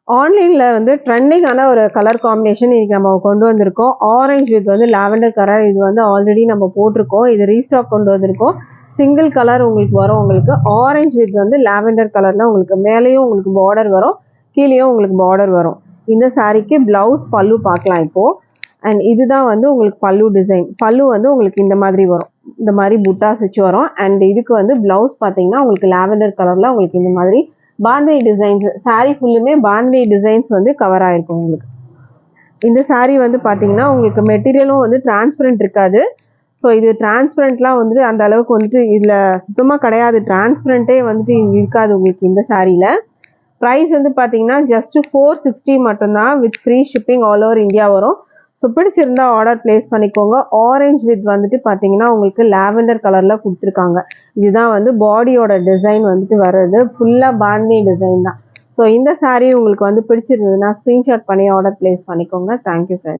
ஆன்லைன்ல வந்து ட்ரெண்டிங்கான ஒரு கலர் காம்பினேஷன் இன்னைக்கு நம்ம கொண்டு வந்திருக்கோம். ஆரஞ்சு வித் வந்து லாவெண்டர் கலர். இது வந்து ஆல்ரெடி நம்ம போட்டிருக்கோம். இது ரீஸ்டாக் கொண்டு வந்திருக்கோம். சிங்கிள் கலர் உங்களுக்கு வரும். உங்களுக்கு ஆரஞ்சு வித் வந்து லாவெண்டர் கலர்ல உங்களுக்கு மேலேயும் உங்களுக்கு பார்டர் வரும், கீழேயும் உங்களுக்கு பார்டர் வரும். இந்த சாரீக்கு பிளவுஸ் பல்லு பார்க்கலாம் இப்போ. அண்ட் இதுதான் வந்து உங்களுக்கு பல்லு டிசைன். பல்லு வந்து உங்களுக்கு இந்த மாதிரி வரும். இந்த மாதிரி புட்டாஸ் வச்சு வரும். அண்ட் இதுக்கு வந்து பிளவுஸ் பார்த்தீங்கன்னா உங்களுக்கு லாவெண்டர் கலர்ல உங்களுக்கு இந்த மாதிரி பாந்தினி டிசைன்ஸ். சாரீ ஃபுல்லுமே பாந்தினி டிசைன்ஸ் வந்து கவர் ஆயிருக்கும் உங்களுக்கு. இந்த சாரீ வந்து பார்த்தீங்கன்னா உங்களுக்கு மெட்டீரியலும் வந்து டிரான்ஸ்பரண்ட் இருக்காது. ஸோ இது டிரான்ஸ்பரண்ட்லாம் வந்துட்டு அந்த அளவுக்கு வந்துட்டு இதில் சுத்தமாக கிடையாது. டிரான்ஸ்பரண்ட்டே வந்துட்டு இருக்காது உங்களுக்கு இந்த சாரியில். ப்ரைஸ் வந்து பார்த்தீங்கன்னா ஜஸ்ட் 460 மட்டும்தான் with free shipping all over India வரும். ஸோ பிடிச்சிருந்தா ஆர்டர் பிளேஸ் பண்ணிக்கோங்க. ஆரஞ்ச் வித் வந்துட்டு பார்த்தீங்கன்னா உங்களுக்கு லாவெண்டர் கலரில் கொடுத்துருக்காங்க. இதுதான் வந்து பாடியோட டிசைன் வந்துட்டு வர்றது. ஃபுல்லாக பாந்தினி டிசைன் தான். ஸோ இந்த சாரீ உங்களுக்கு வந்து பிடிச்சிருந்ததுன்னா ஸ்க்ரீன்ஷாட் பண்ணி ஆர்டர் பிளேஸ் பண்ணிக்கோங்க. Thank you friends.